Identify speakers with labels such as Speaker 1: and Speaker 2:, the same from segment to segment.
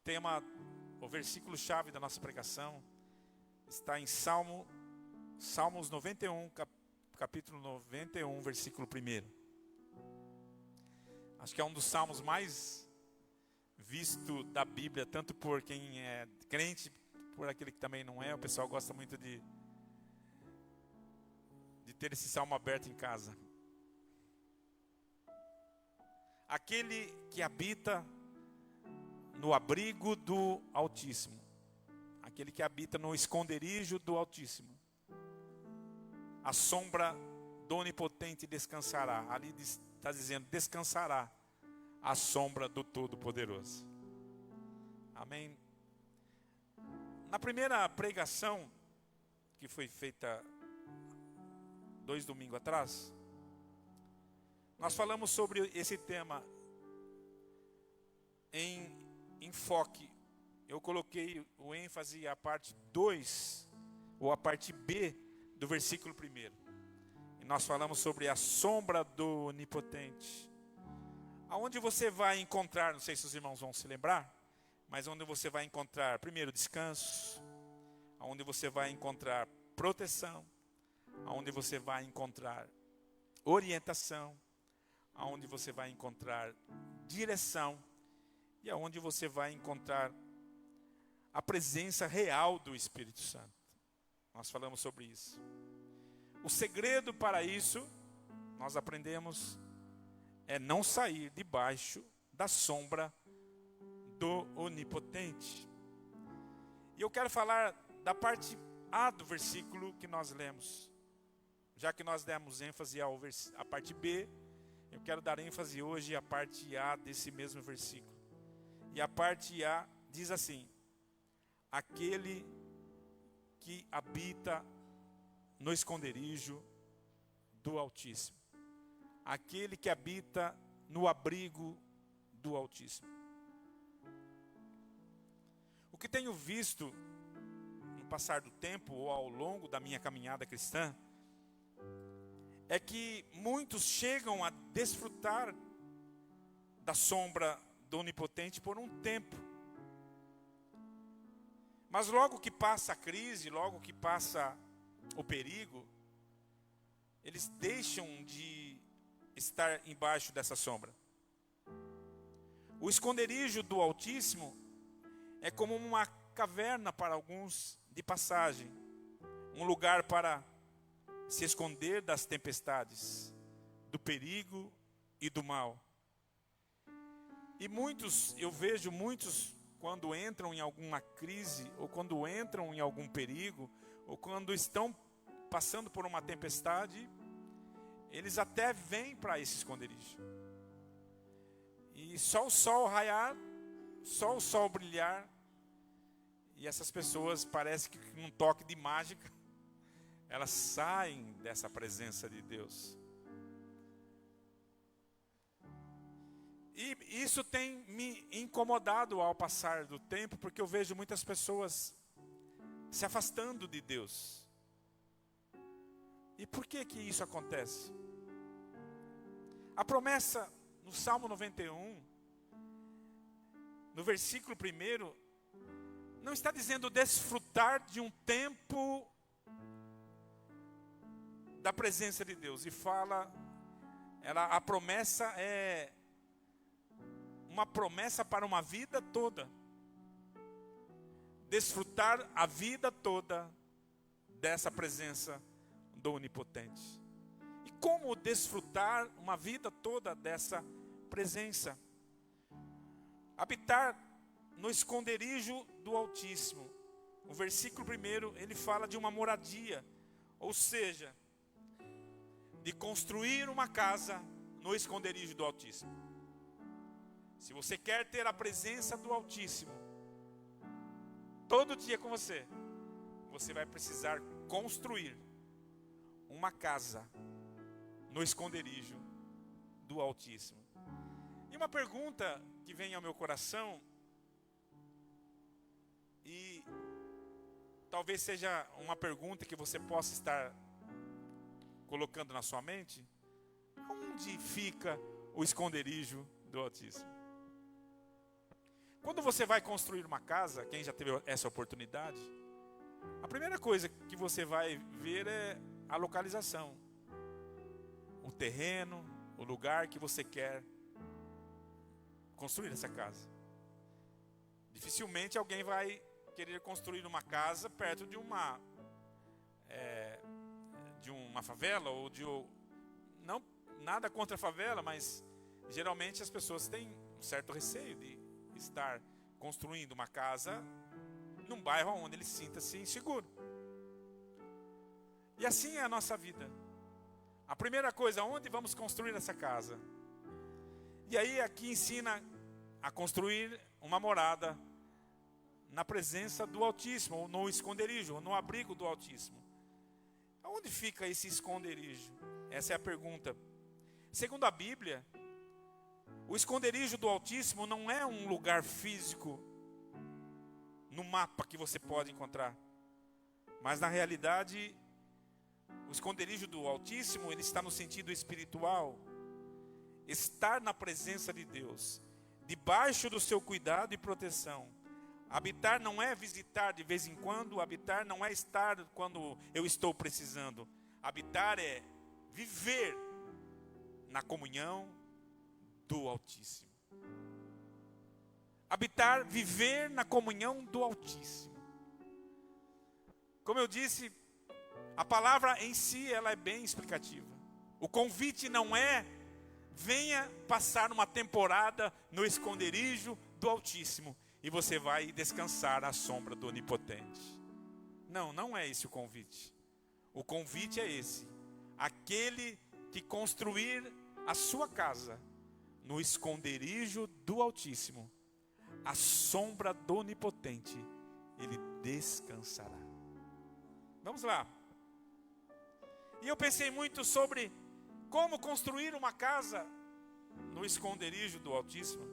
Speaker 1: tema, o versículo-chave da nossa pregação está em Salmos 91, capítulo 91, versículo 1. Acho que é um dos salmos mais visto da Bíblia, tanto por quem é crente, por aquele que também não é. O pessoal gosta muito de ter esse salmo aberto em casa. Aquele que habita no abrigo do Altíssimo, aquele que habita no esconderijo do Altíssimo, a sombra do Onipotente descansará. Ali está dizendo, descansará a sombra do Todo-Poderoso. Amém. Na primeira pregação, que foi feita 2 domingos atrás, nós falamos sobre esse tema em enfoque. Eu coloquei o ênfase à parte 2, ou a parte B do versículo 1. E nós falamos sobre a sombra do Onipotente. Aonde você vai encontrar, não sei se os irmãos vão se lembrar, mas onde você vai encontrar, primeiro, descanso, aonde você vai encontrar proteção, aonde você vai encontrar orientação, aonde você vai encontrar direção e aonde você vai encontrar a presença real do Espírito Santo. Nós falamos sobre isso. O segredo para isso, nós aprendemos, é não sair debaixo da sombra do Onipotente. E eu quero falar da parte A do versículo que nós lemos. Já que nós demos ênfase à parte B, eu quero dar ênfase hoje à parte A desse mesmo versículo. E a parte A diz assim: aquele que habita no esconderijo do Altíssimo. Aquele que habita no abrigo do Altíssimo. O que tenho visto no passar do tempo ou ao longo da minha caminhada cristã é que muitos chegam a desfrutar da sombra do Onipotente por um tempo. Mas logo que passa a crise, logo que passa o perigo, eles deixam de estar embaixo dessa sombra. O esconderijo do Altíssimo é como uma caverna para alguns de passagem, um lugar para se esconder das tempestades, do perigo e do mal. E eu vejo muitos, quando entram em alguma crise, ou quando entram em algum perigo, ou quando estão passando por uma tempestade, eles até vêm para esse esconderijo. E só o sol raiar, só o sol brilhar, e essas pessoas, parece que num toque de mágica, elas saem dessa presença de Deus. E isso tem me incomodado ao passar do tempo, porque eu vejo muitas pessoas se afastando de Deus. E por que isso acontece? A promessa no Salmo 91, no versículo 1, não está dizendo desfrutar de um tempo da presença de Deus. E fala, a promessa é uma promessa para uma vida toda. Desfrutar a vida toda dessa presença do Onipotente. E como desfrutar uma vida toda dessa presença? Habitar no esconderijo do Altíssimo. O versículo 1, ele fala de uma moradia, ou seja, de construir uma casa no esconderijo do Altíssimo. Se você quer ter a presença do Altíssimo todo dia com você, você vai precisar construir uma casa no esconderijo do Altíssimo. E uma pergunta que vem ao meu coração, e talvez seja uma pergunta que você possa estar colocando na sua mente: onde fica o esconderijo do Altíssimo? Quando você vai construir uma casa, quem já teve essa oportunidade, a primeira coisa que você vai ver é a localização. O terreno, o lugar que você quer construir essa casa. Dificilmente alguém vai querer construir uma casa perto de uma favela ou não nada contra a favela, mas geralmente as pessoas têm um certo receio de estar construindo uma casa num bairro onde ele sinta-se inseguro. E assim é a nossa vida. A primeira coisa, onde vamos construir essa casa? E aí aqui ensina a construir uma morada na presença do Altíssimo, ou no esconderijo, ou no abrigo do Altíssimo. Onde fica esse esconderijo? Essa é a pergunta. Segundo a Bíblia, o esconderijo do Altíssimo não é um lugar físico no mapa que você pode encontrar. Mas na realidade, o esconderijo do Altíssimo, ele está no sentido espiritual. Estar na presença de Deus, debaixo do seu cuidado e proteção. Habitar não é visitar de vez em quando, habitar não é estar quando eu estou precisando. Habitar é viver na comunhão do Altíssimo. Habitar, viver na comunhão do Altíssimo. Como eu disse, a palavra em si ela é bem explicativa. O convite não é venha passar uma temporada no esconderijo do Altíssimo e você vai descansar à sombra do Onipotente. Não, não é esse o convite. O convite é esse: aquele que construir a sua casa no esconderijo do Altíssimo, à sombra do Onipotente, ele descansará. Vamos lá. E eu pensei muito sobre como construir uma casa no esconderijo do Altíssimo.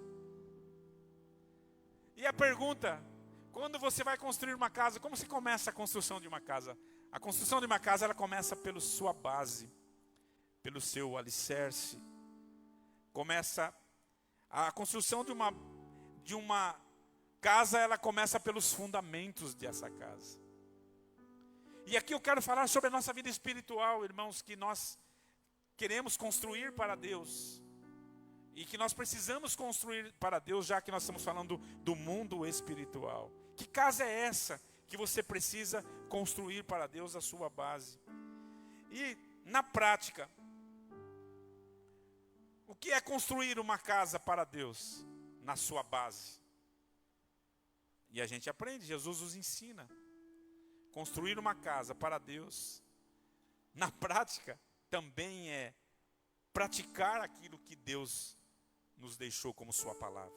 Speaker 1: E a pergunta, quando você vai construir uma casa, como se começa a construção de uma casa? A construção de uma casa, ela começa pela sua base, pelo seu alicerce. Começa a construção de uma casa, ela começa pelos fundamentos dessa casa. E aqui eu quero falar sobre a nossa vida espiritual, irmãos, que nós queremos construir para Deus. E que nós precisamos construir para Deus, já que nós estamos falando do mundo espiritual. Que casa é essa que você precisa construir para Deus a sua base? E na prática, o que é construir uma casa para Deus na sua base? E a gente aprende, Jesus nos ensina. Construir uma casa para Deus, na prática, também é praticar aquilo que Deus nos deixou como sua palavra.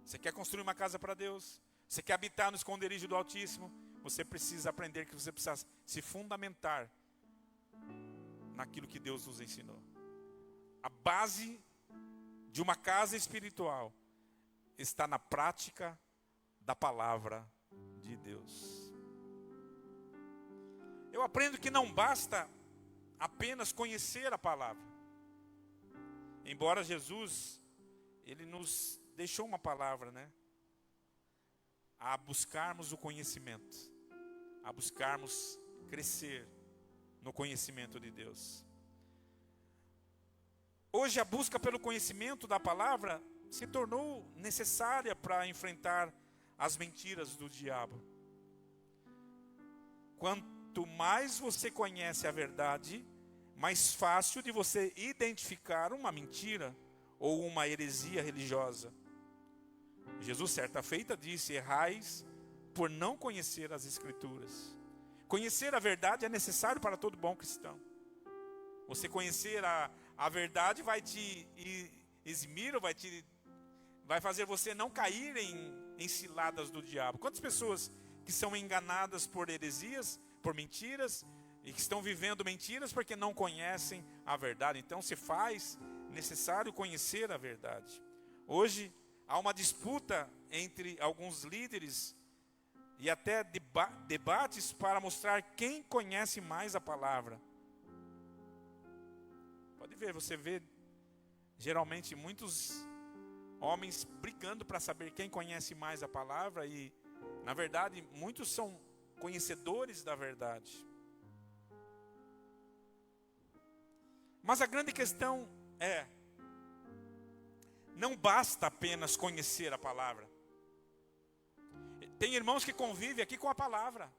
Speaker 1: Você quer construir uma casa para Deus? Você quer habitar no esconderijo do Altíssimo? Você precisa aprender que você precisa se fundamentar naquilo que Deus nos ensinou. A base de uma casa espiritual está na prática da palavra de Deus. Eu aprendo que não basta apenas conhecer a palavra. Embora Jesus, ele nos deixou uma palavra, né? A buscarmos o conhecimento, a buscarmos crescer no conhecimento de Deus. Hoje a busca pelo conhecimento da palavra se tornou necessária para enfrentar as mentiras do diabo. Quanto mais você conhece a verdade, mais fácil de você identificar uma mentira ou uma heresia religiosa. Jesus, certa feita, disse: errais por não conhecer as Escrituras. Conhecer a verdade é necessário para todo bom cristão. Você conhecer a verdade vai te eximir, ou vai fazer você não cair em ciladas do diabo. Quantas pessoas que são enganadas por heresias, por mentiras, e que estão vivendo mentiras porque não conhecem a verdade. Então se faz necessário conhecer a verdade. Hoje há uma disputa entre alguns líderes e até debates para mostrar quem conhece mais a palavra. Pode ver, você vê geralmente muitos homens brigando para saber quem conhece mais a palavra e, na verdade, muitos são conhecedores da verdade. Mas a grande questão é, não basta apenas conhecer a palavra. Tem irmãos que convivem aqui com a palavra.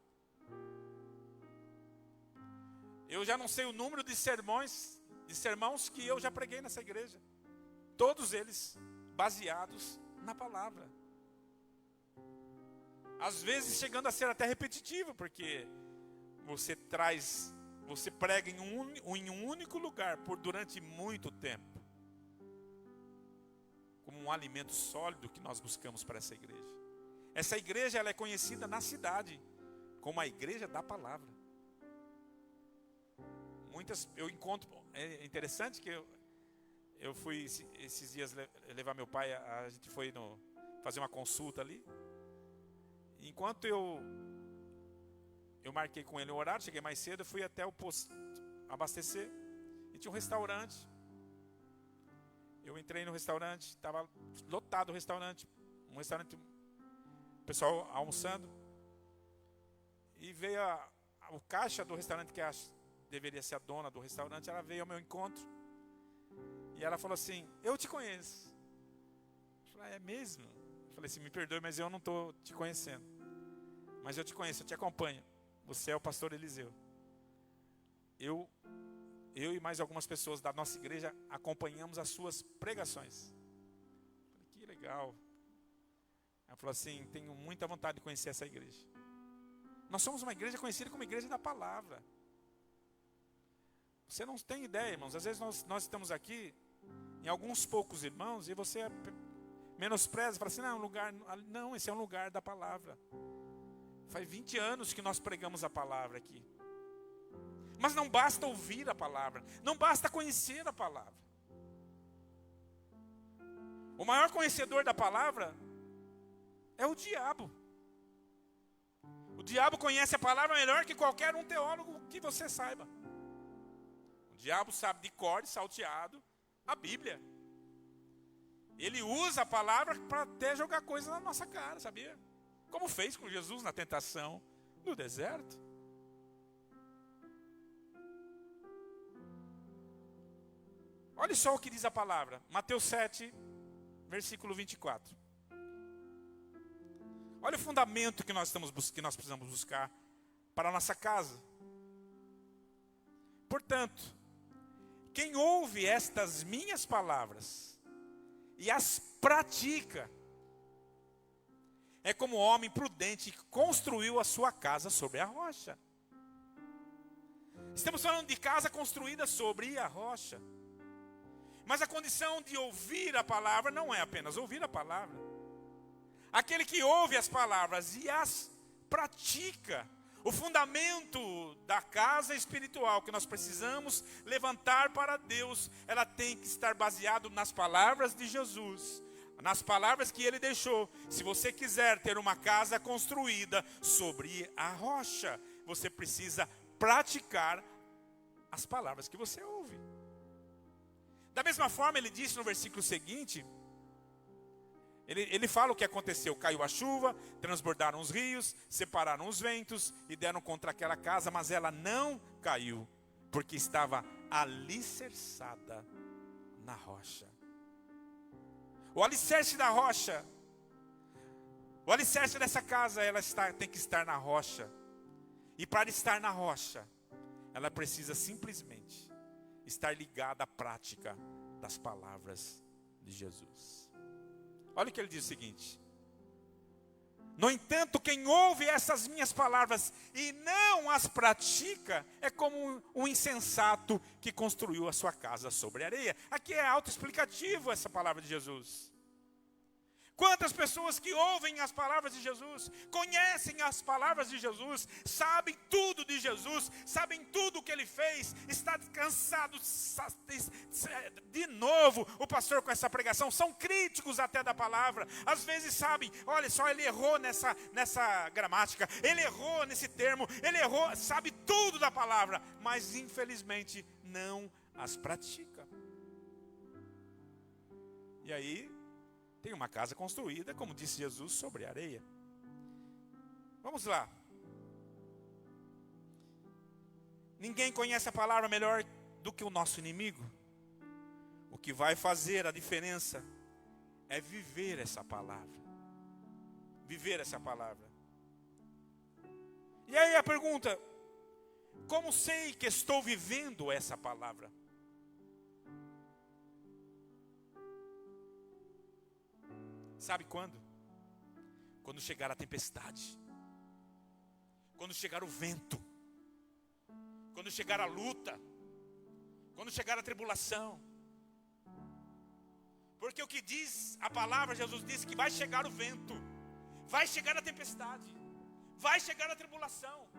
Speaker 1: Eu já não sei o número de sermãos que eu já preguei nessa igreja. Todos eles baseados na palavra. Às vezes chegando a ser até repetitivo, porque você prega em um único lugar durante muito tempo. Como um alimento sólido que nós buscamos para essa igreja. Essa igreja ela é conhecida na cidade como a igreja da palavra. Eu encontro, é interessante que eu fui esses dias levar meu pai, a gente foi fazer uma consulta ali. Enquanto eu marquei com ele o horário, cheguei mais cedo, eu fui até o posto abastecer e tinha um restaurante. Eu entrei no restaurante, estava lotado o restaurante, o pessoal almoçando, e veio o caixa do restaurante, que deveria ser a dona do restaurante, ela veio ao meu encontro, e ela falou assim: eu te conheço. Eu falei: é mesmo? Eu falei assim: me perdoe, mas eu não estou te conhecendo, mas eu te conheço, eu te acompanho, você é o pastor Eliseu. Eu e mais algumas pessoas da nossa igreja acompanhamos as suas pregações. Eu falei: que legal. Ela falou assim: tenho muita vontade de conhecer essa igreja. Nós somos uma igreja conhecida como igreja da palavra. Você não tem ideia, irmãos. Às vezes nós estamos aqui, em alguns poucos irmãos, e você menospreza, fala assim: não, esse é um lugar da palavra. Faz 20 anos que nós pregamos a palavra aqui. Mas não basta ouvir a palavra, não basta conhecer a palavra. O maior conhecedor da palavra é o diabo. O diabo conhece a palavra melhor que qualquer um teólogo que você saiba. O diabo sabe de cor e salteado a Bíblia. Ele usa a palavra para até jogar coisas na nossa cara, sabia? Como fez com Jesus na tentação no deserto. Olha só o que diz a palavra. Mateus 7, versículo 24. Olha o fundamento que nós precisamos buscar para a nossa casa. Portanto, quem ouve estas minhas palavras e as pratica, é como o homem prudente que construiu a sua casa sobre a rocha. Estamos falando de casa construída sobre a rocha. Mas a condição de ouvir a palavra não é apenas ouvir a palavra. Aquele que ouve as palavras e as pratica. O fundamento da casa espiritual que nós precisamos levantar para Deus, ela tem que estar baseado nas palavras de Jesus, nas palavras que Ele deixou. Se você quiser ter uma casa construída sobre a rocha, você precisa praticar as palavras que você ouve. Da mesma forma, ele disse no versículo seguinte, ele fala o que aconteceu: caiu a chuva, transbordaram os rios, separaram os ventos e deram contra aquela casa, mas ela não caiu, porque estava alicerçada na rocha. O alicerce da rocha, o alicerce dessa casa, tem que estar na rocha. E para estar na rocha, ela precisa simplesmente estar ligada à prática das palavras de Jesus. Olha o que ele diz o seguinte: no entanto, quem ouve essas minhas palavras e não as pratica, é como um insensato que construiu a sua casa sobre areia. Aqui é autoexplicativo essa palavra de Jesus. Quantas pessoas que ouvem as palavras de Jesus, conhecem as palavras de Jesus, sabem tudo de Jesus, sabem tudo o que Ele fez, está cansado de novo o pastor com essa pregação, são críticos até da palavra, às vezes sabem, olha só, ele errou nessa gramática, ele errou nesse termo, ele errou, sabe tudo da palavra, mas infelizmente não as pratica. E aí Tem uma casa construída, como disse Jesus, sobre areia. Vamos lá. Ninguém conhece a palavra melhor do que o nosso inimigo. O que vai fazer a diferença é viver essa palavra. Viver essa palavra. E aí a pergunta: como sei que estou vivendo essa palavra? Sabe quando? Quando chegar a tempestade. Quando chegar o vento. Quando chegar a luta. Quando chegar a tribulação. Porque o que diz a palavra, Jesus disse que vai chegar o vento. Vai chegar a tempestade. Vai chegar a tribulação.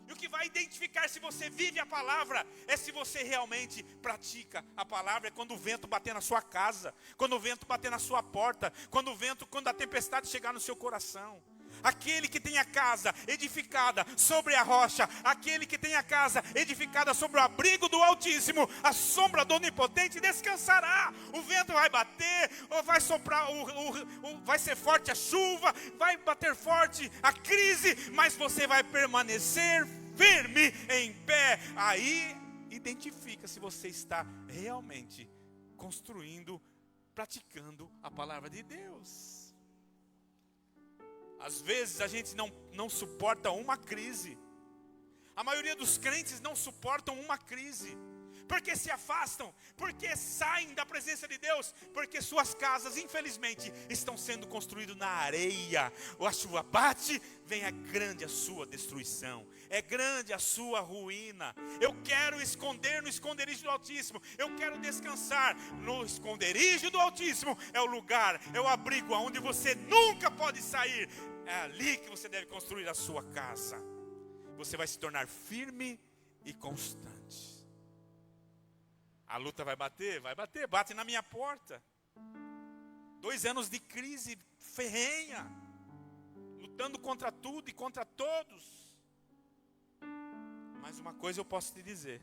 Speaker 1: E o que vai identificar se você vive a palavra é se você realmente pratica a palavra. É quando o vento bater na sua casa, quando o vento bater na sua porta, quando a tempestade chegar no seu coração. Aquele que tem a casa edificada sobre a rocha, aquele que tem a casa edificada sobre o abrigo do Altíssimo, a sombra do Onipotente descansará. O vento vai bater, ou vai soprar, vai ser forte a chuva, vai bater forte a crise, mas você vai permanecer firme em pé. Aí identifica se você está realmente construindo, praticando a palavra de Deus. Às vezes a gente não suporta uma crise. A maioria dos crentes não suportam uma crise. Porque se afastam, porque saem da presença de Deus, porque suas casas, infelizmente, estão sendo construídas na areia. Ou a chuva bate, vem grande a sua destruição, é grande a sua ruína. Eu quero esconder no esconderijo do Altíssimo, eu quero descansar no esconderijo do Altíssimo. É o lugar, é o abrigo onde você nunca pode sair. É ali que você deve construir a sua casa. Você vai se tornar firme e constante. A luta vai bater, bate na minha porta. 2 anos de crise ferrenha, lutando contra tudo e contra todos. Mas uma coisa eu posso te dizer: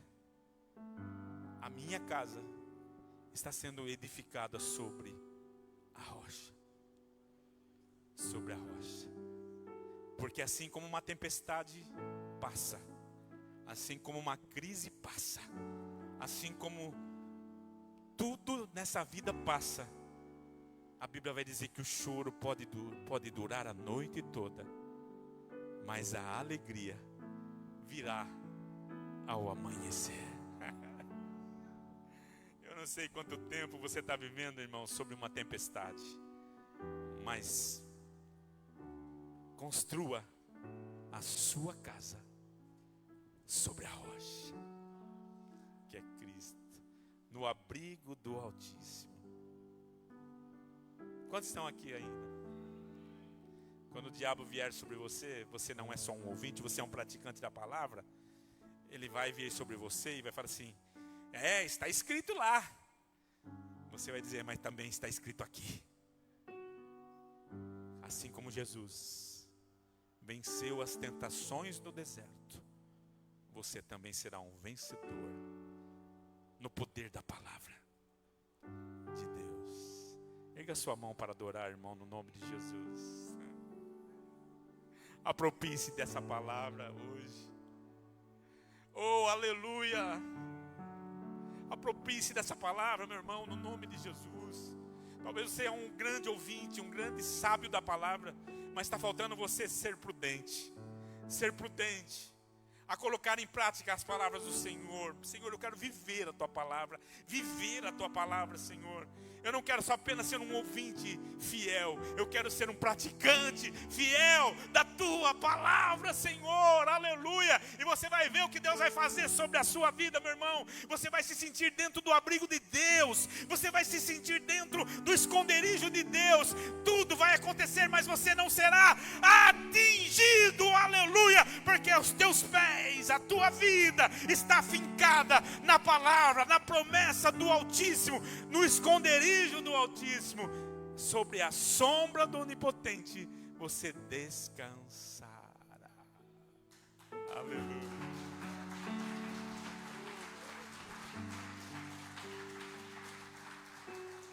Speaker 1: a minha casa está sendo edificada sobre a rocha. Sobre a rocha. Porque assim como uma tempestade passa, assim como uma crise passa, assim como tudo nessa vida passa, a Bíblia vai dizer que o choro pode durar a noite toda, mas a alegria virá ao amanhecer. Eu não sei quanto tempo você está vivendo, irmão, sobre uma tempestade, mas construa a sua casa sobre a rocha, que é Cristo, no abrigo do Altíssimo. Quantos estão aqui ainda? Quando o diabo vier sobre você, você não é só um ouvinte, você é um praticante da palavra. Ele vai vir sobre você e vai falar assim: está escrito lá. Você vai dizer: mas também está escrito aqui. Assim como Jesus venceu as tentações do deserto, você também será um vencedor no poder da palavra de Deus. Erga sua mão para adorar, irmão, no nome de Jesus. Aproprie-se dessa palavra hoje. Oh, aleluia! Aproprie-se dessa palavra, meu irmão, no nome de Jesus. Talvez você é um grande ouvinte, um grande sábio da palavra, mas está faltando você ser prudente. Ser prudente. A colocar em prática as palavras do Senhor. Senhor, eu quero viver a Tua palavra. Viver a Tua palavra, Senhor. Eu não quero só apenas ser um ouvinte fiel. Eu quero ser um praticante fiel da Tua palavra, Senhor. Aleluia. E você vai ver o que Deus vai fazer sobre a sua vida, meu irmão. Você vai se sentir dentro do abrigo de Deus. Você vai se sentir dentro do esconderijo de Deus. Tudo vai acontecer, mas você não será atingido. Aleluia. Porque os teus pés, a tua vida está fincada na palavra, na promessa do Altíssimo, no esconderijo do Altíssimo. Sobre a sombra do Onipotente você descansará. Aleluia.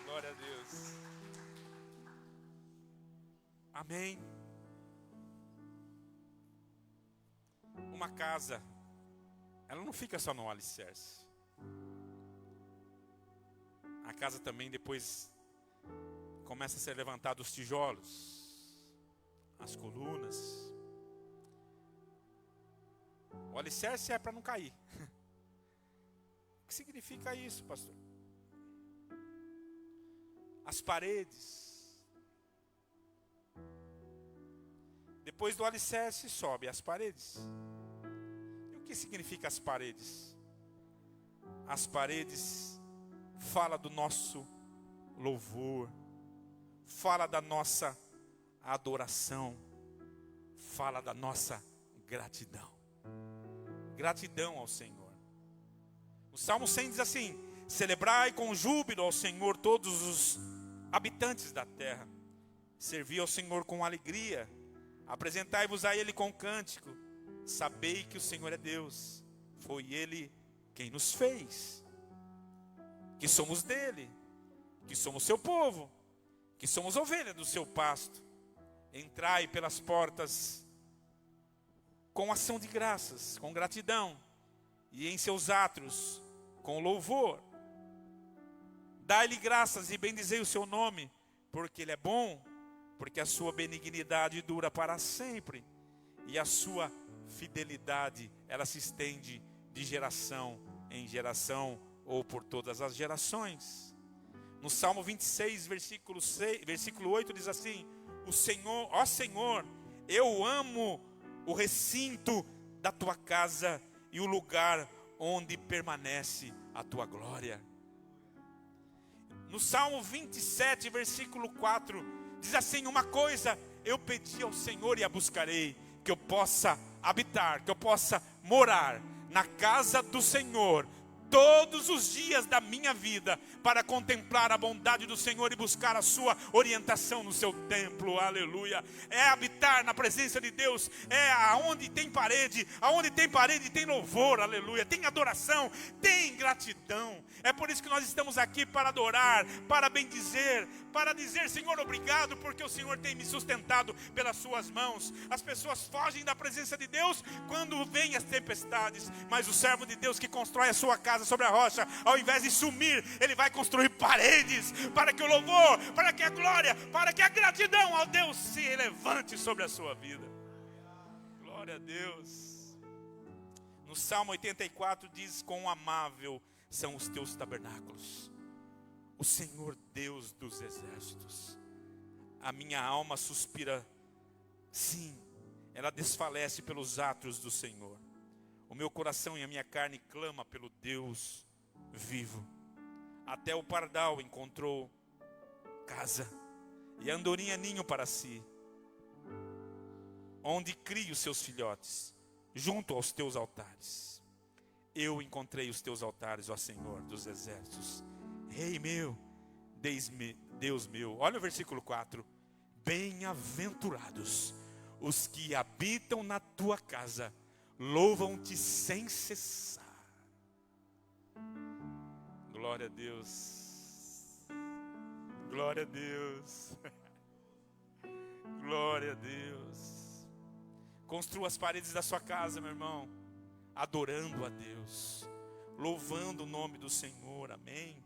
Speaker 1: Glória a Deus. Amém? Uma casa, ela não fica só no alicerce. A casa também depois começa a ser levantado os tijolos, as colunas. O alicerce é para não cair. O que significa isso, pastor? As paredes. Depois do alicerce sobe as paredes. E o que significa as paredes? As paredes fala do nosso louvor, fala da nossa adoração, fala da nossa gratidão. Gratidão ao Senhor. O Salmo 100 diz assim: celebrai com júbilo ao Senhor todos os habitantes da terra. Servi ao Senhor com alegria. Apresentai-vos a Ele com cântico. Sabei que o Senhor é Deus. Foi Ele quem nos fez. Que somos dele. Que somos seu povo. Que somos ovelha do seu pasto. Entrai pelas portas com ação de graças, com gratidão. E em seus átrios com louvor. Dai-lhe graças e bendizei o seu nome, porque ele é bom, porque a sua benignidade dura para sempre, e a sua fidelidade, ela se estende de geração em geração, ou por todas as gerações. No Salmo 26, versículo 8, diz assim: o Senhor, ó Senhor, eu amo o recinto da tua casa e o lugar onde permanece a tua glória. No Salmo 27, versículo 4, diz assim: uma coisa eu pedi ao Senhor e a buscarei, que eu possa habitar, que eu possa morar na casa do Senhor todos os dias da minha vida, para contemplar a bondade do Senhor e buscar a sua orientação no seu templo. Aleluia. É habitar na presença de Deus. É aonde tem parede tem louvor. Aleluia. Tem adoração, tem gratidão. É por isso que nós estamos aqui, para adorar, para bendizer, para dizer: Senhor, obrigado, porque o Senhor tem me sustentado pelas suas mãos. As pessoas fogem da presença de Deus quando vêm as tempestades, mas o servo de Deus que constrói a sua casa sobre a rocha, ao invés de sumir, ele vai construir paredes, para que o louvor, para que a glória, para que a gratidão ao Deus se levante sobre a sua vida. Glória a Deus. No Salmo 84 diz: quão amável são os teus tabernáculos, o Senhor Deus dos exércitos. A minha alma suspira, sim, ela desfalece pelos átrios do Senhor. O meu coração e a minha carne clama pelo Deus vivo. Até o pardal encontrou casa, e a andorinha ninho para si, onde cria os seus filhotes, junto aos teus altares. Eu encontrei os teus altares, ó Senhor dos exércitos. Rei meu, Deus meu. Olha o versículo 4. Bem-aventurados os que habitam na tua casa, louvam-te sem cessar. Glória a Deus. Glória a Deus. Glória a Deus. Construa as paredes da sua casa, meu irmão, adorando a Deus, louvando o nome do Senhor. Amém?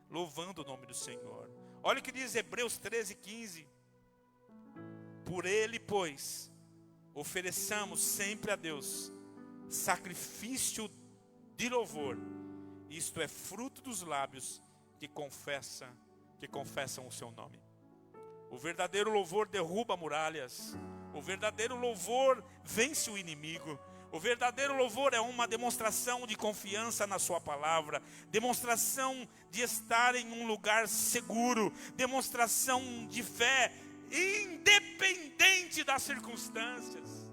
Speaker 1: Louvando o nome do Senhor. Olha o que diz Hebreus 13:15. Por ele, pois, ofereçamos sempre a Deus sacrifício de louvor. Isto é fruto dos lábios que confessam o seu nome. O verdadeiro louvor derruba muralhas. O verdadeiro louvor vence o inimigo. O verdadeiro louvor é uma demonstração de confiança na sua palavra, demonstração de estar em um lugar seguro, demonstração de fé, independente das circunstâncias.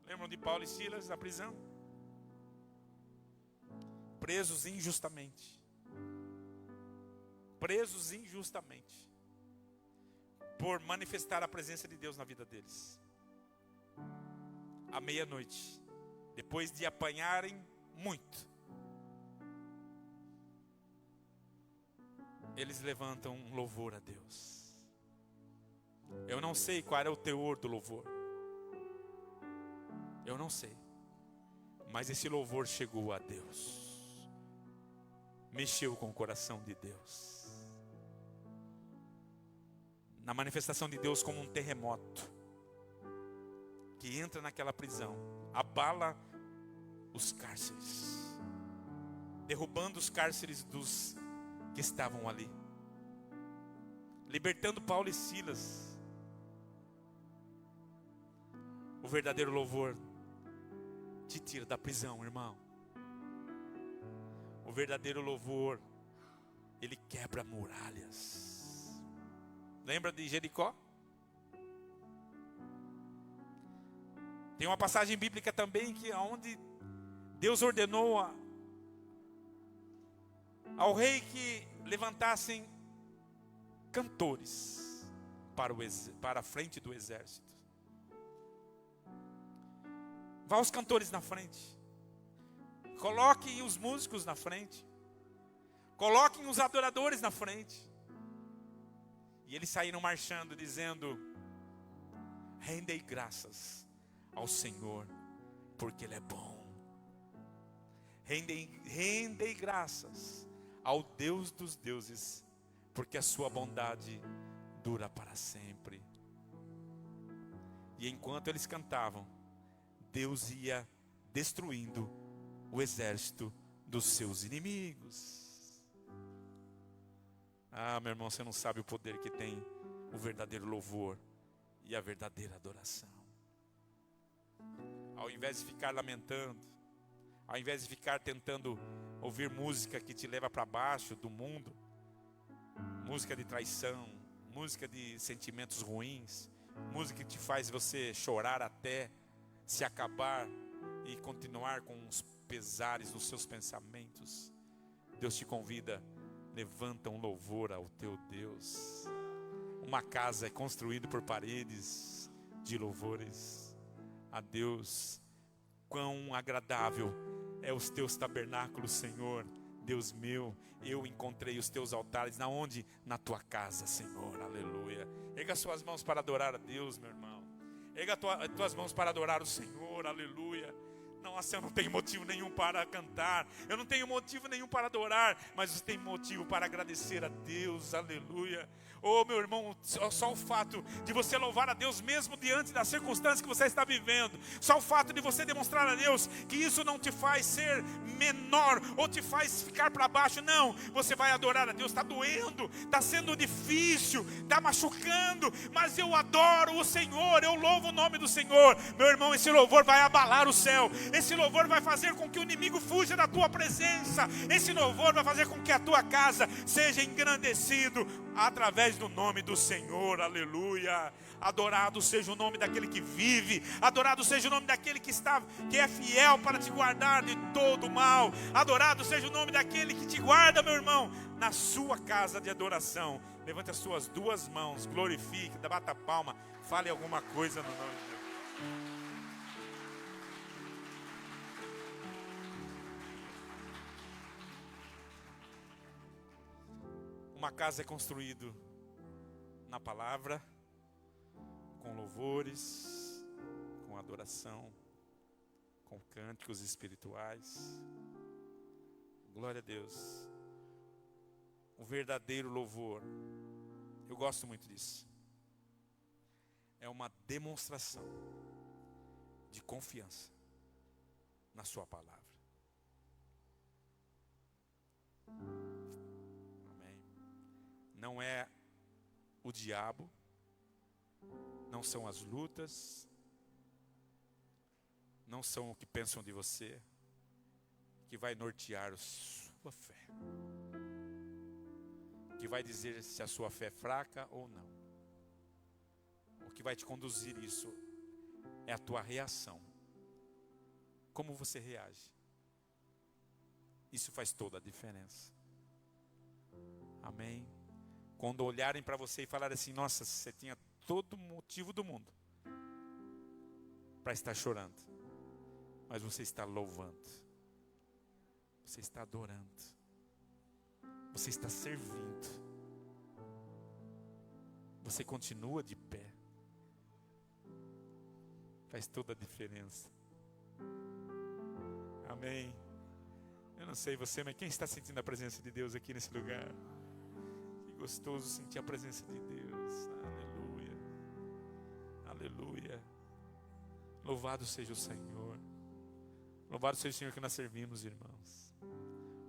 Speaker 1: Lembram de Paulo e Silas na prisão? Presos injustamente. Presos injustamente. Por manifestar a presença de Deus na vida deles. À meia-noite, depois de apanharem muito, eles levantam um louvor a Deus. Eu não sei qual era o teor do louvor. Eu não sei. Mas esse louvor chegou a Deus. Mexeu com o coração de Deus. Na manifestação de Deus como um terremoto que entra naquela prisão, abala os cárceres, derrubando os cárceres dos que estavam ali, libertando Paulo e Silas. O verdadeiro louvor te tira da prisão, irmão. O verdadeiro louvor, ele quebra muralhas. Lembra de Jericó? Tem uma passagem bíblica também que onde Deus ordenou ao rei que levantassem cantores para a frente do exército. Vá os cantores na frente. Coloquem os músicos na frente. Coloquem os adoradores na frente. E eles saíram marchando dizendo: rendei graças ao Senhor, porque Ele é bom. Rendei graças ao Deus dos deuses, porque a sua bondade dura para sempre. E enquanto eles cantavam, Deus ia destruindo o exército dos seus inimigos. Ah, meu irmão, você não sabe o poder que tem o verdadeiro louvor e a verdadeira adoração. Ao invés de ficar lamentando, ao invés de ficar tentando ouvir música que te leva para baixo do mundo, música de traição, música de sentimentos ruins, música que te faz você chorar até se acabar e continuar com os pesares nos seus pensamentos, Deus te convida: levanta um louvor ao teu Deus. Uma casa é construída por paredes de louvores a Deus. Quão agradável é os teus tabernáculos, Senhor. Deus meu, eu encontrei os teus altares. Na onde? Na tua casa, Senhor. Aleluia. Erga suas mãos para adorar a Deus, meu irmão. Erga tuas mãos para adorar o Senhor. Aleluia. Nossa, eu não tenho motivo nenhum para cantar, eu não tenho motivo nenhum para adorar, mas você tem motivo para agradecer a Deus. Aleluia. Oh, meu irmão, só o fato de você louvar a Deus mesmo diante das circunstâncias que você está vivendo, só o fato de você demonstrar a Deus que isso não te faz ser menor ou te faz ficar para baixo. Não, você vai adorar a Deus. Está doendo, está sendo difícil, está machucando, mas eu adoro o Senhor, eu louvo o nome do Senhor. Meu irmão, esse louvor vai abalar o céu. Esse louvor vai fazer com que o inimigo fuja da tua presença. Esse louvor vai fazer com que a tua casa seja engrandecido através do nome do Senhor. Aleluia. Adorado seja o nome daquele que vive. Adorado seja o nome daquele que é fiel para te guardar de todo mal. Adorado seja o nome daquele que te guarda, meu irmão, na sua casa de adoração. Levante as suas duas mãos, glorifique, bata palma, fale alguma coisa no nome de Deus. Uma casa é construída na palavra, com louvores, com adoração, com cânticos espirituais. Glória a Deus. O verdadeiro louvor, eu gosto muito disso, é uma demonstração de confiança na sua palavra. Não é o diabo, não são as lutas, não são o que pensam de você, que vai nortear a sua fé, que vai dizer se a sua fé é fraca ou não. O que vai te conduzir isso é a tua reação, como você reage. Isso faz toda a diferença. Amém. Quando olharem para você e falarem assim: nossa, você tinha todo o motivo do mundo para estar chorando, mas você está louvando, você está adorando, você está servindo, você continua de pé. Faz toda a diferença. Amém. Eu não sei você, mas quem está sentindo a presença de Deus aqui nesse lugar? Que gostoso sentir a presença de Deus. Aleluia. Aleluia. Louvado seja o Senhor. Louvado seja o Senhor que nós servimos, irmãos.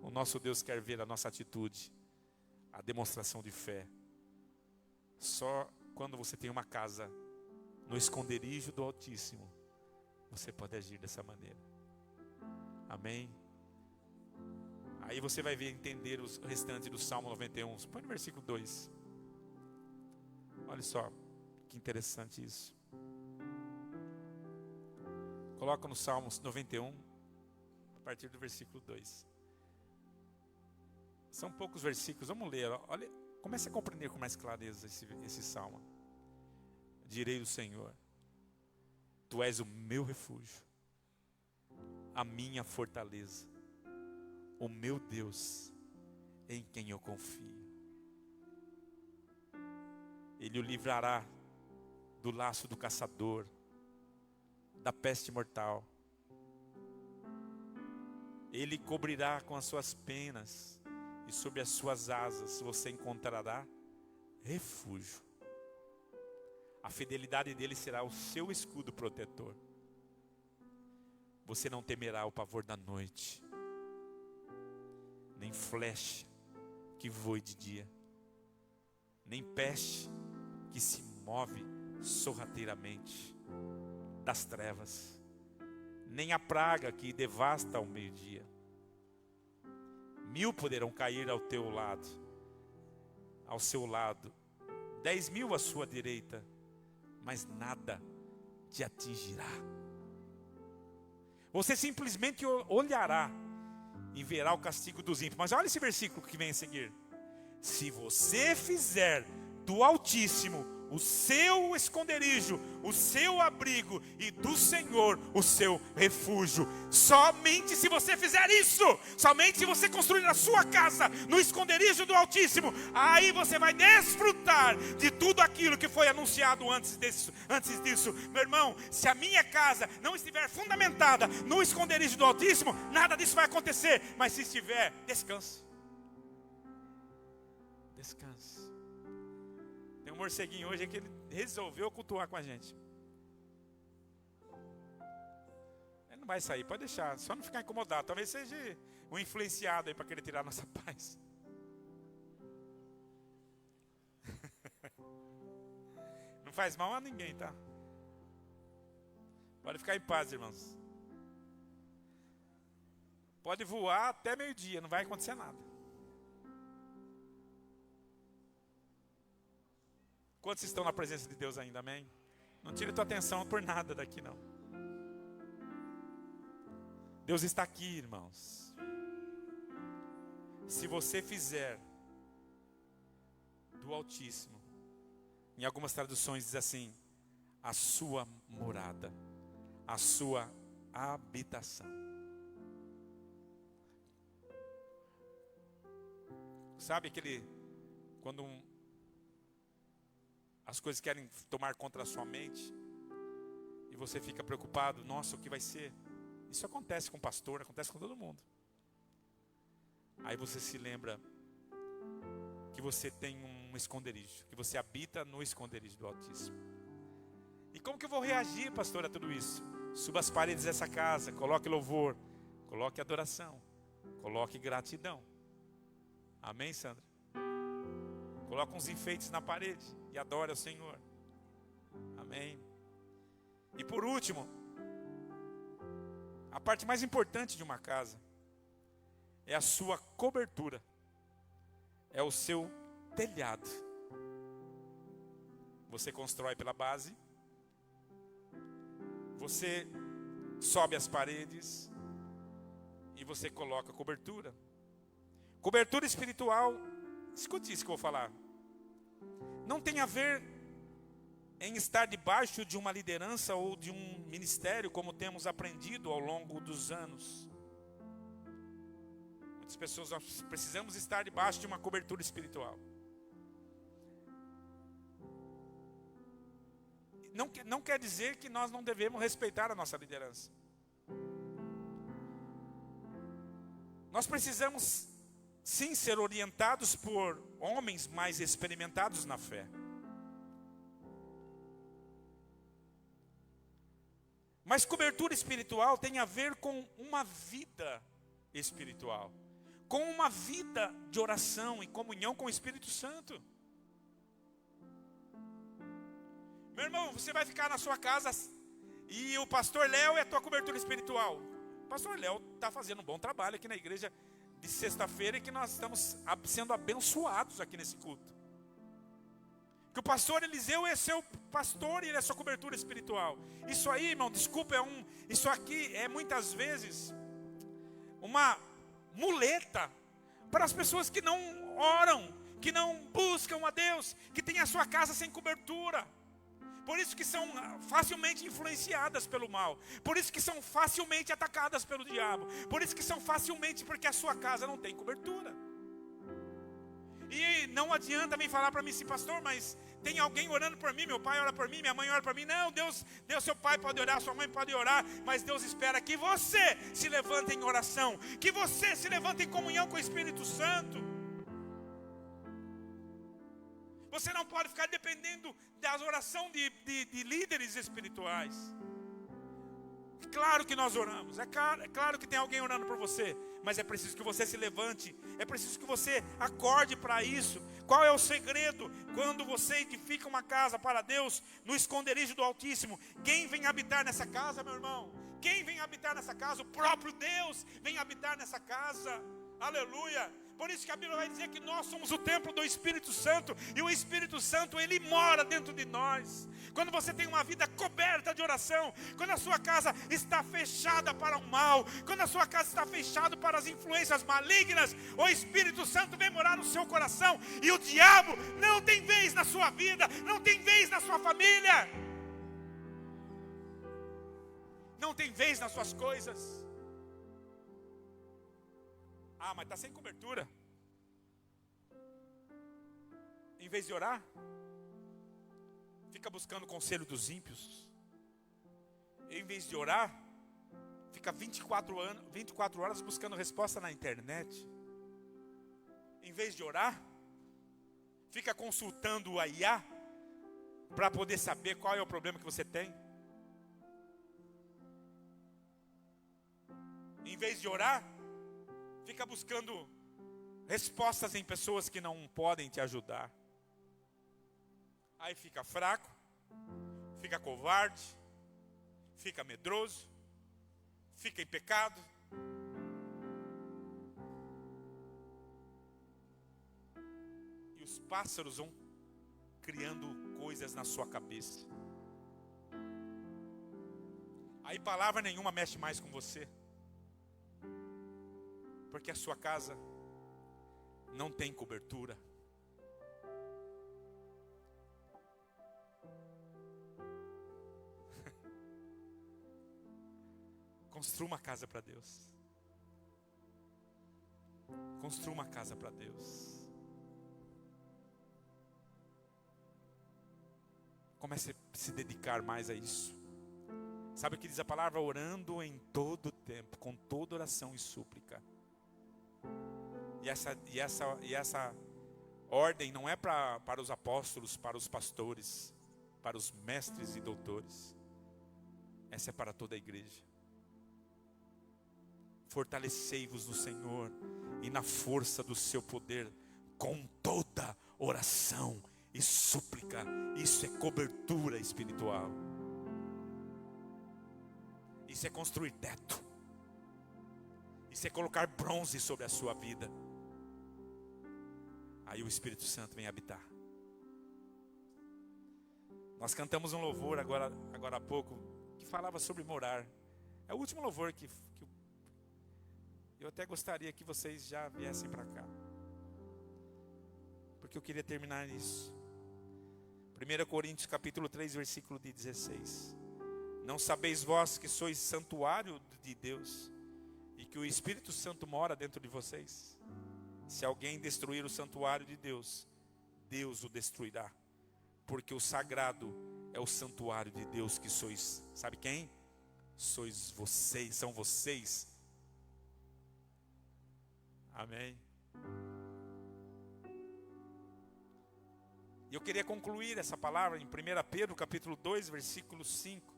Speaker 1: O nosso Deus quer ver a nossa atitude, a demonstração de fé. Só quando você tem uma casa no esconderijo do Altíssimo, você pode agir dessa maneira. Amém? Aí você vai ver, entender o restante do Salmo 91. Põe no versículo 2. Olha só, que interessante isso. Coloca no Salmo 91, a partir do versículo 2. São poucos versículos, vamos ler. Olha, comece a compreender com mais clareza esse salmo. Direi do Senhor: Tu és o meu refúgio, a minha fortaleza, o meu Deus, em quem eu confio. Ele o livrará do laço do caçador, da peste mortal. Ele cobrirá com as suas penas, e sob as suas asas você encontrará refúgio. A fidelidade dele será o seu escudo protetor. Você não temerá o pavor da noite, nem flecha que voe de dia, nem peste que se move sorrateiramente das trevas, nem a praga que devasta ao meio-dia. 1000 poderão cair ao teu lado, ao seu lado, 10.000 à sua direita, mas nada te atingirá. Você simplesmente olhará e verá o castigo dos ímpios. Mas olha esse versículo que vem a seguir: se você fizer do Altíssimo o seu esconderijo, o seu abrigo, e do Senhor o seu refúgio, somente se você fizer isso, somente se você construir a sua casa no esconderijo do Altíssimo, aí você vai desfrutar de tudo aquilo que foi anunciado antes disso. Meu irmão, se a minha casa não estiver fundamentada no esconderijo do Altíssimo, nada disso vai acontecer. Mas se estiver, descanse. Descanse. Tem um morceguinho hoje que ele resolveu cultuar com a gente. Ele não vai sair, pode deixar, só não ficar incomodado. Talvez seja um influenciado aí para querer tirar a nossa paz. Não faz mal a ninguém, tá? Pode ficar em paz, irmãos. Pode voar até meio-dia, não vai acontecer nada. Quantos estão na presença de Deus ainda, amém? Não tire tua atenção por nada daqui, não. Deus está aqui, irmãos. Se você fizer do Altíssimo, em algumas traduções diz assim: a sua morada, a sua habitação. Sabe quando as coisas querem tomar contra a sua mente e você fica preocupado, nossa, o que vai ser? Isso acontece com o pastor, acontece com todo mundo. Aí você se lembra que você tem um esconderijo, que você habita no esconderijo do Altíssimo. E como que eu vou reagir, pastor, a tudo isso? Suba as paredes dessa casa, coloque louvor, coloque adoração, coloque gratidão. Amém, Sandra? Coloca uns enfeites na parede e adore ao Senhor. Amém. E por último, a parte mais importante de uma casa é a sua cobertura, é o seu telhado. Você constrói pela base, você sobe as paredes e você coloca cobertura. Cobertura espiritual, escute isso que eu vou falar. Não tem a ver em estar debaixo de uma liderança ou de um ministério, como temos aprendido ao longo dos anos. Muitas pessoas, nós precisamos estar debaixo de uma cobertura espiritual. não quer dizer que nós não devemos respeitar a nossa liderança. Nós precisamos sim ser orientados por homens mais experimentados na fé. Mas cobertura espiritual tem a ver com uma vida espiritual, com uma vida de oração e comunhão com o Espírito Santo. Meu irmão, você vai ficar na sua casa e o pastor Léo é a tua cobertura espiritual. O pastor Léo está fazendo um bom trabalho aqui na igreja de sexta-feira, e que nós estamos sendo abençoados aqui nesse culto. Que o pastor Eliseu é seu pastor e ele é sua cobertura espiritual. Isso aí, irmão, desculpa, isso aqui é muitas vezes uma muleta para as pessoas que não oram, que não buscam a Deus, que têm a sua casa sem cobertura. Por isso que são facilmente influenciadas pelo mal. Por isso que são facilmente atacadas pelo diabo. Por isso que são facilmente, porque a sua casa não tem cobertura. E não adianta vir falar para mim assim, pastor, mas tem alguém orando por mim, meu pai ora por mim, minha mãe ora por mim. Não, Deus, seu pai pode orar, sua mãe pode orar, mas Deus espera que você se levante em oração, que você se levante em comunhão com o Espírito Santo. Você não pode ficar dependendo da oração de líderes espirituais. Claro que nós oramos, é claro que tem alguém orando por você, mas é preciso que você se levante, é preciso que você acorde para isso. Qual é o segredo? Quando você edifica uma casa para Deus, no esconderijo do Altíssimo, quem vem habitar nessa casa, meu irmão? Quem vem habitar nessa casa? O próprio Deus vem habitar nessa casa. Aleluia! Por isso que a Bíblia vai dizer que nós somos o templo do Espírito Santo, e o Espírito Santo, ele mora dentro de nós. Quando você tem uma vida coberta de oração, quando a sua casa está fechada para o mal, quando a sua casa está fechada para as influências malignas, o Espírito Santo vem morar no seu coração, e o diabo não tem vez na sua vida, não tem vez na sua família, não tem vez nas suas coisas. Ah, mas está sem cobertura. Em vez de orar, fica buscando o conselho dos ímpios. Em vez de orar, fica 24 horas buscando resposta na internet. Em vez de orar, fica consultando a IA para poder saber qual é o problema que você tem. Em vez de orar, fica buscando respostas em pessoas que não podem te ajudar. Aí fica fraco, fica covarde, fica medroso, fica em pecado. E os pássaros vão criando coisas na sua cabeça. Aí palavra nenhuma mexe mais com você. Porque a sua casa não tem cobertura. Construa uma casa para Deus. Construa uma casa para Deus. Comece a se dedicar mais a isso. Sabe o que diz a palavra? Orando em todo tempo, com toda oração e súplica. E essa ordem não é para os apóstolos, para os pastores, para os mestres e doutores. Essa é para toda a igreja. Fortalecei-vos no Senhor e na força do seu poder, com toda oração e súplica. Isso é cobertura espiritual. Isso é construir teto. Isso é colocar bronze sobre a sua vida. Aí o Espírito Santo vem habitar. Nós cantamos um louvor agora há pouco que falava sobre morar. É o último louvor que eu até gostaria que vocês já viessem para cá, porque eu queria terminar nisso. 1 Coríntios capítulo 3, versículo 16. Não sabeis vós que sois santuário de Deus e que o Espírito Santo mora dentro de vocês? Se alguém destruir o santuário de Deus, Deus o destruirá, porque o sagrado é o santuário de Deus que sois. Sabe quem? Sois vocês, são vocês. Amém. E eu queria concluir essa palavra em 1 Pedro capítulo 2, versículo 5.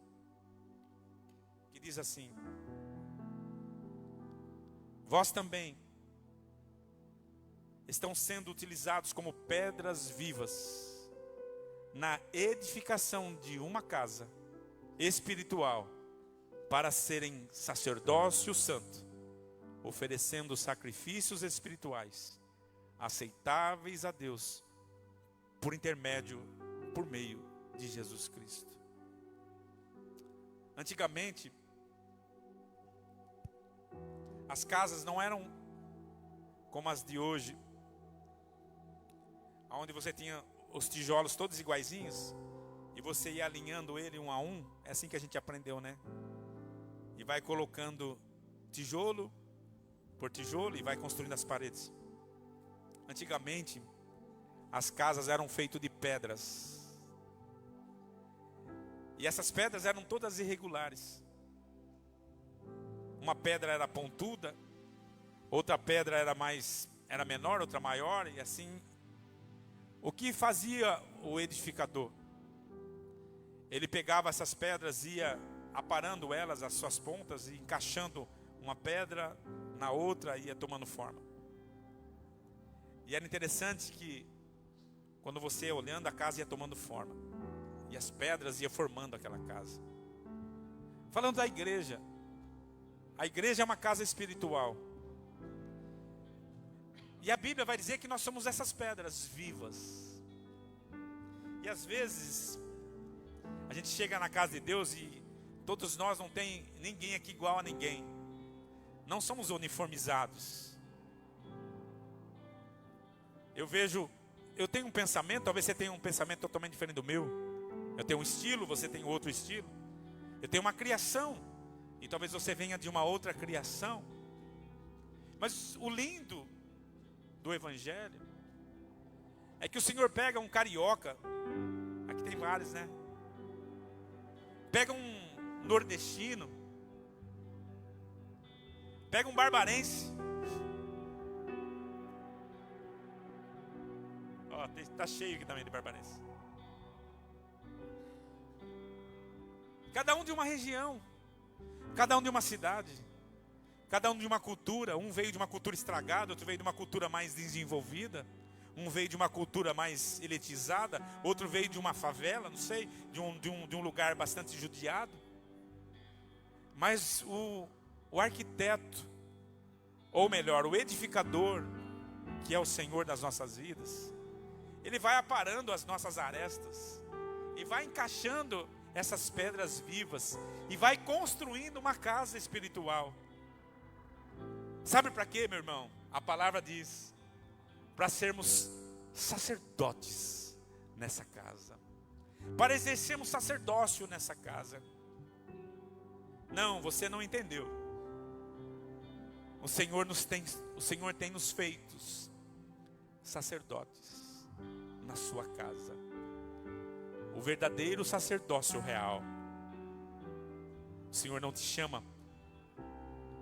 Speaker 1: Que diz assim: vós também estão sendo utilizados como pedras vivas na edificação de uma casa espiritual, para serem sacerdócio santo, oferecendo sacrifícios espirituais aceitáveis a Deus por meio de Jesus Cristo. Antigamente, as casas não eram como as de hoje, onde você tinha os tijolos todos iguaizinhos e você ia alinhando ele um a um. É assim que a gente aprendeu, né? E vai colocando tijolo por tijolo e vai construindo as paredes. Antigamente, as casas eram feitas de pedras. E essas pedras eram todas irregulares. Uma pedra era pontuda, outra pedra era menor, outra maior, e assim. O que fazia o edificador? Ele pegava essas pedras, ia aparando elas, as suas pontas, e encaixando uma pedra na outra, ia tomando forma. E era interessante que, quando você ia olhando, a casa ia tomando forma. E as pedras iam formando aquela casa. Falando da igreja. A igreja é uma casa espiritual. E a Bíblia vai dizer que nós somos essas pedras vivas. E às vezes, a gente chega na casa de Deus e todos nós não tem ninguém aqui igual a ninguém. Não somos uniformizados. Eu tenho um pensamento, talvez você tenha um pensamento totalmente diferente do meu. Eu tenho um estilo, você tem outro estilo. Eu tenho uma criação, e talvez você venha de uma outra criação. Mas o lindo do Evangelho é que o Senhor pega um carioca, aqui tem vários, né? Pega um nordestino, pega um barbarense, ó, tá cheio aqui também de barbarense. Cada um de uma região, cada um de uma cidade, cada um de uma cultura. Um veio de uma cultura estragada, outro veio de uma cultura mais desenvolvida. Um veio de uma cultura mais elitizada, outro veio de uma favela, não sei, de um lugar bastante judiado. Mas o arquiteto, ou melhor, o edificador, que é o Senhor das nossas vidas, Ele vai aparando as nossas arestas, e vai encaixando essas pedras vivas, e vai construindo uma casa espiritual. Sabe para quê, meu irmão? A palavra diz: para sermos sacerdotes nessa casa, para exercermos sacerdócio nessa casa. Não, você não entendeu. O Senhor tem nos feitos sacerdotes na sua casa. O verdadeiro sacerdócio real. O Senhor não te chama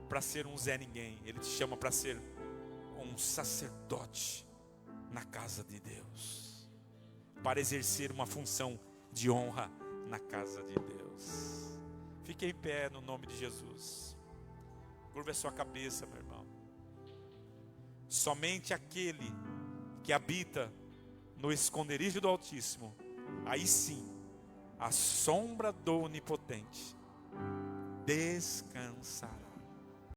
Speaker 1: para ser um Zé Ninguém. Ele te chama para ser um sacerdote na casa de Deus, para exercer uma função de honra na casa de Deus. Fique em pé no nome de Jesus. Curva a sua cabeça, meu irmão. Somente aquele que habita no esconderijo do Altíssimo, aí sim, a sombra do Onipotente, descansará.